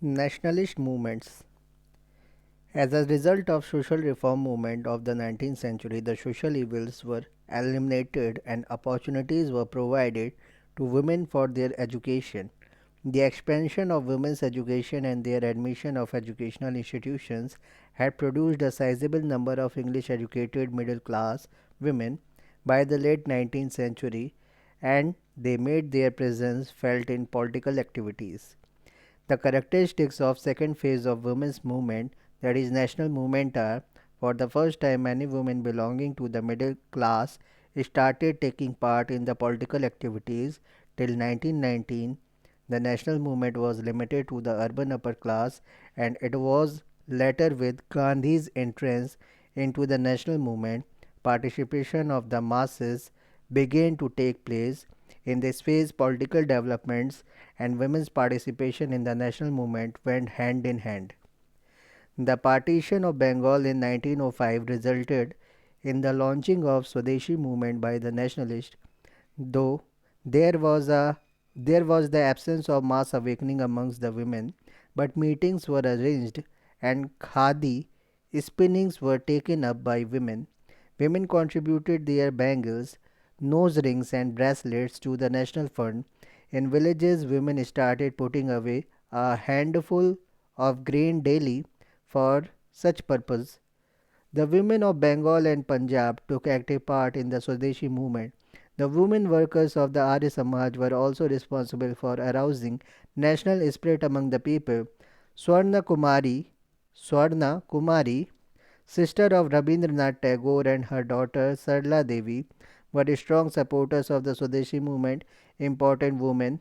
Nationalist movements. As a result of social reform movement of the 19th century, the social evils were eliminated and opportunities were provided to women for their education. The expansion of women's education and their admission of educational institutions had produced a sizable number of English educated middle class women by the late 19th century, and they made their presence felt in political activities. The characteristics of second phase of women's movement, that is national movement, are for the first time many women belonging to the middle class started taking part in the political activities. Till 1919, the national movement was limited to the urban upper class, and it was later with Gandhi's entrance into the national movement, participation of the masses began to take place. In this phase, political developments and women's participation in the national movement went hand in hand. The partition of Bengal in 1905 resulted in the launching of Swadeshi movement by the nationalists, though there was a there was the absence of mass awakening amongst the women, but meetings were arranged and khadi spinnings were taken up by women. Women contributed their bangles, nose rings, and bracelets to the national fund. In villages, women started putting away a handful of grain daily for such purpose. The women of Bengal and Punjab took active part in the Swadeshi movement. The women workers of the Arya Samaj were also responsible for arousing national spirit among the people. Swarna Kumari, Swarna Kumari, sister of Rabindranath Tagore, and her daughter Sarla Devi were strong supporters of the Swadeshi movement. Important women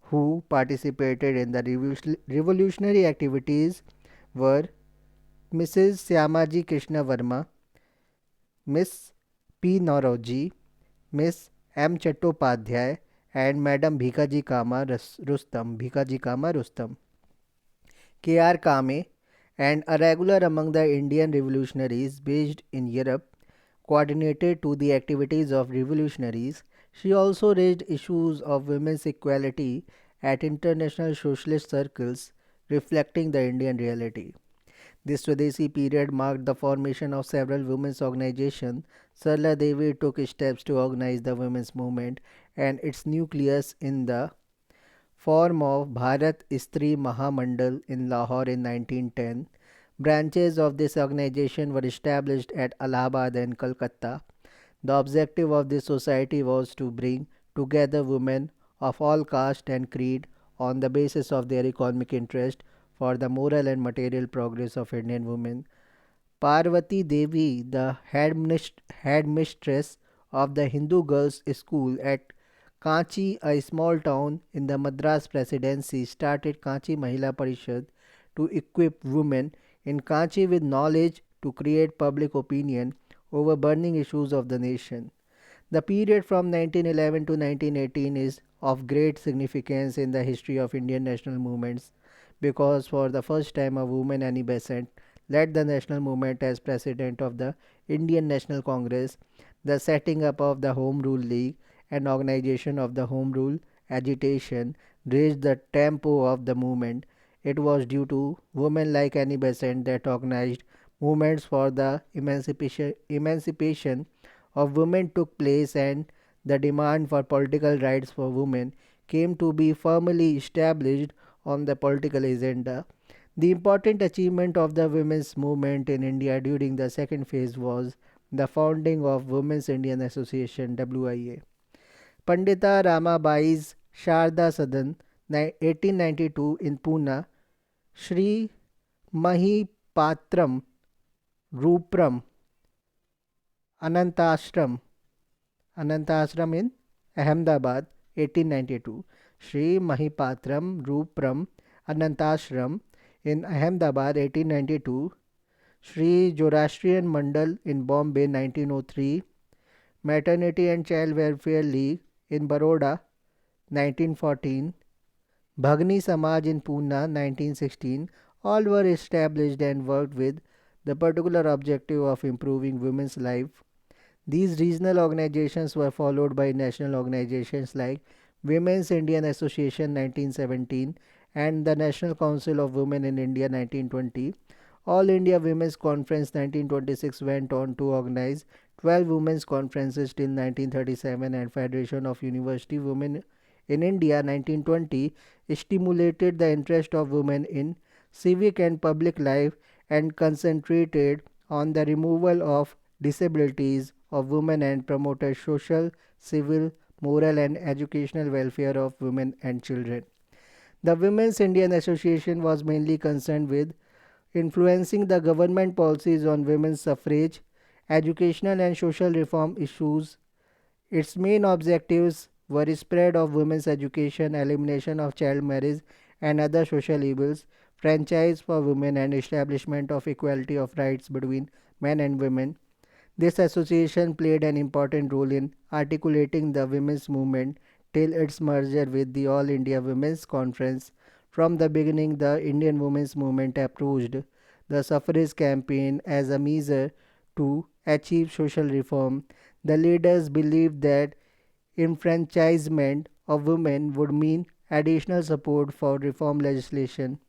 who participated in the revolutionary activities were Mrs. Syamaji Krishna Verma, Miss P. Nauroji, Miss M. Chattopadhyay, and Madam Bhikaji Kama Rustam. K.R. Kame, and a regular among the Indian revolutionaries based in Europe, coordinated to the activities of revolutionaries. She also raised issues of women's equality at international socialist circles, reflecting the Indian reality. This Swadeshi period marked the formation of several women's organizations. Sarla Devi took steps to organize the women's movement and its nucleus in the form of Bharat Stri Mahamandal in Lahore in 1910. Branches of this organization were established at Allahabad and Calcutta. The objective of this society was to bring together women of all caste and creed on the basis of their economic interest for the moral and material progress of Indian women. Parvati Devi, the headmistress of the Hindu girls' school at Kanchi, a small town in the Madras Presidency, started Kanchi Mahila Parishad to equip women in Kanchi with knowledge to create public opinion over burning issues of the nation. The period from 1911 to 1918 is of great significance in the history of Indian national movements because for the first time a woman, Annie Besant, led the national movement as president of the Indian National Congress. The setting up of the Home Rule League and organization of the Home Rule agitation raised the tempo of the movement. It was due to women like Annie Besant that organized movements for the emancipation of women took place, and the demand for political rights for women came to be firmly established on the political agenda. The important achievement of the women's movement in India during the second phase was the founding of Women's Indian Association WIA. Pandita Ramabai's Sharda Sadan 1892 in Pune, Sri Mahipatram Rupram Anantashram Anantashram in Ahmedabad 1892. Sri Mahipatram Rupram Anantashram in Ahmedabad 1892. Sri Zoroastrian Mandal in Bombay 1903. Maternity and Child Welfare League in Baroda 1914. Bhagni Samaj in Pune 1916. All were established and worked with the particular objective of improving women's life. These regional organizations were followed by national organizations like Women's Indian Association 1917 and the National Council of Women in India 1920. All India Women's Conference 1926 went on to organize 12 women's conferences till 1937, and Federation of University Women in India 1920 stimulated the interest of women in civic and public life and concentrated on the removal of disabilities of women and promoted social, civil, moral and educational welfare of women and children. The Women's Indian Association was mainly concerned with influencing the government policies on women's suffrage, educational and social reform issues. Its main objectives were spread of women's education, elimination of child marriage and other social evils, franchise for women and establishment of equality of rights between men and women. This association played an important role in articulating the women's movement till its merger with the All India Women's Conference. From the beginning, the Indian women's movement approached the suffrage campaign as a measure to achieve social reform. The leaders believed that enfranchisement of women would mean additional support for reform legislation.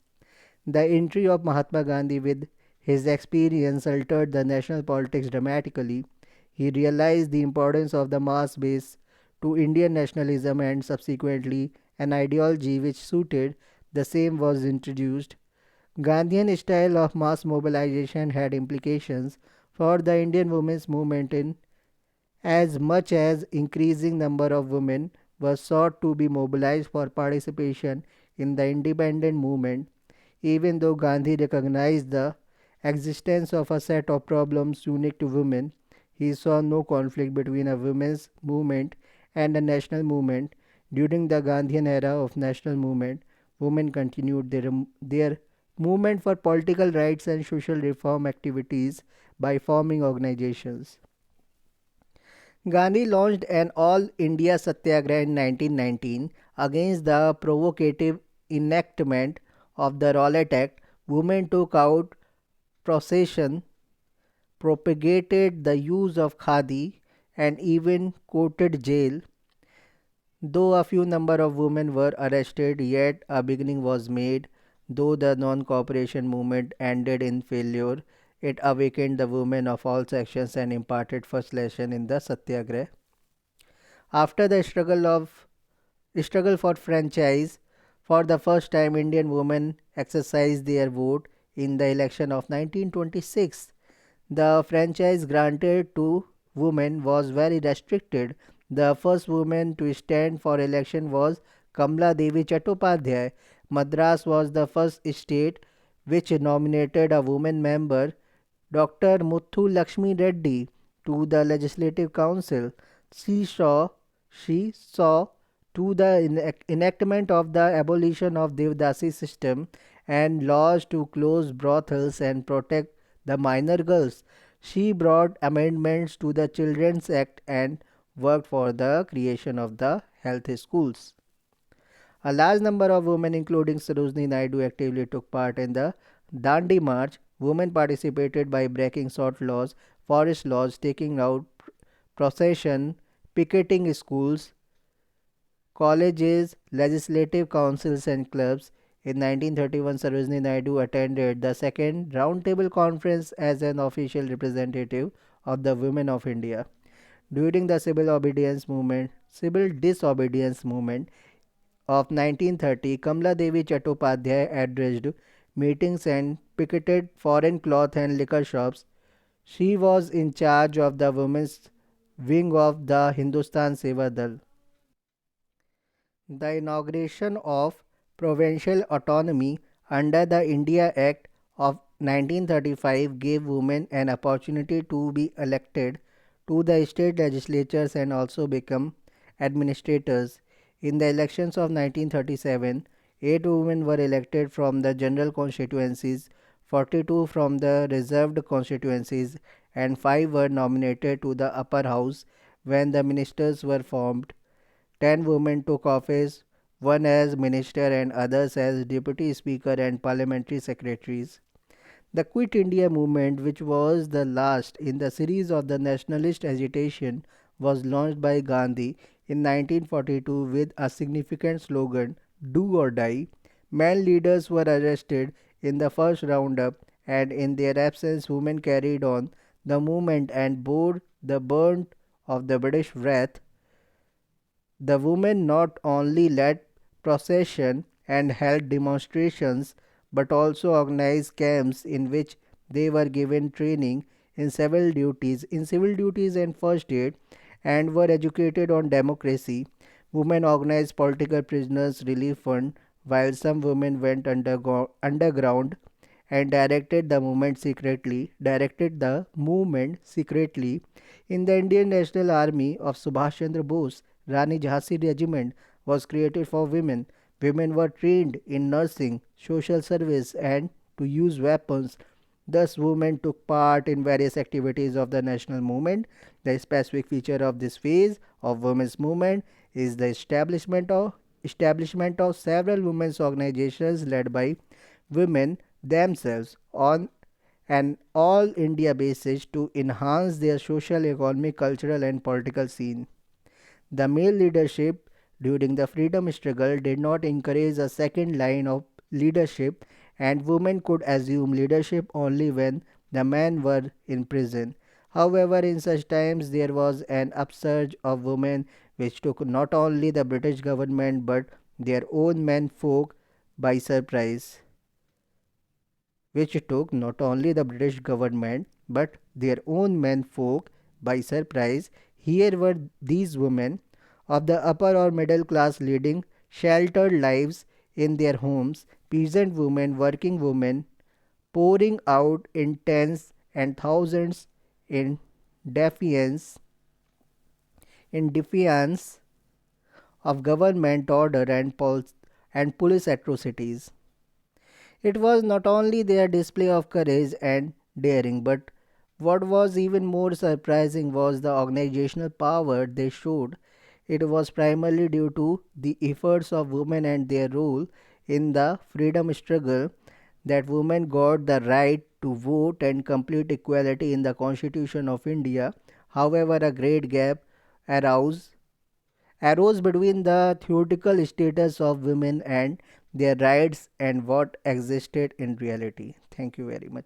The entry of Mahatma Gandhi with his experience altered the national politics dramatically. He realized the importance of the mass base to Indian nationalism, and subsequently an ideology which suited the same was introduced. Gandhian style of mass mobilization had implications for the Indian women's movement in as much as increasing number of women were sought to be mobilized for participation in the independent movement. Even though Gandhi recognized the existence of a set of problems unique to women, he saw no conflict between a women's movement and a national movement. During the Gandhian era of national movement, women continued their movement for political rights and social reform activities by forming organizations. Gandhi launched an all India Satyagraha in 1919 against the provocative enactment of the Rowlatt Act. Women took out procession, propagated the use of khadi, and even courted jail. Though a few number of women were arrested, yet a beginning was made. Though the non-cooperation movement ended in failure, it awakened the women of all sections and imparted first lesson in the Satyagraha. After the struggle for franchise, for the first time Indian women exercised their vote in the election of 1926. The franchise granted to women was very restricted. The first woman to stand for election was Kamla Devi Chattopadhyay. Madras was the first state which nominated a woman member, Dr. Muthu Lakshmi Reddy, to the Legislative Council. She saw she saw to the enactment of the abolition of Devdasi system and laws to close brothels and protect the minor girls. She brought amendments to the Children's Act and worked for the creation of the health schools. A large number of women, including Sarojini Naidu, actively took part in the Dandi March. Women participated by breaking salt laws, forest laws, taking out procession, picketing schools, colleges, legislative councils, and clubs. In 1931, Sarojini Naidu attended the second Roundtable Conference as an official representative of the women of India. During the civil disobedience movement of 1930, Kamla Devi Chattopadhyay addressed meetings and picketed foreign cloth and liquor shops. She was in charge of the women's wing of the Hindustan Seva Dal. The inauguration of provincial autonomy under the India Act of 1935 gave women an opportunity to be elected to the state legislatures and also become administrators. In the elections of 1937, 8 women were elected from the general constituencies, 42 from the reserved constituencies, and 5 were nominated to the upper house. When the ministers were formed, 10 women took office, one as minister and others as deputy speaker and parliamentary secretaries. The Quit India movement, which was the last in the series of the nationalist agitation, was launched by Gandhi in 1942 with a significant slogan, Do or Die. Men leaders were arrested in the first roundup, and in their absence, women carried on the movement and bore the brunt of the British wrath. The women not only led procession and held demonstrations but also organized camps in which they were given training in civil duties and first aid, and were educated on democracy. Women organized political prisoners relief fund, while some women went underground and directed the movement secretly. In the Indian National Army of Subhash Chandra Bose, Rani Jhansi Regiment was created for women. Women were trained in nursing, social service, and to use weapons. Thus, women took part in various activities of the national movement. The specific feature of this phase of women's movement is the establishment of several women's organizations led by women themselves on an all India basis to enhance their social, economic, cultural, and political scene. The male leadership during the freedom struggle did not encourage a second line of leadership, and women could assume leadership only when the men were in prison. However, in such times there was an upsurge of women which took not only the British government but their own men folk by surprise, which took not only the British government but their own men folk by surprise. Here were these women of the upper or middle class leading sheltered lives in their homes, peasant women, working women, pouring out in tens and thousands in defiance in defiance of government order and police atrocities. It was not only their display of courage and daring, but what was even more surprising was the organizational power they showed. It was primarily due to the efforts of women and their role in the freedom struggle that women got the right to vote and complete equality in the Constitution of India. However, a great gap arose arose between the theoretical status of women and their rights and what existed in reality. Thank you very much.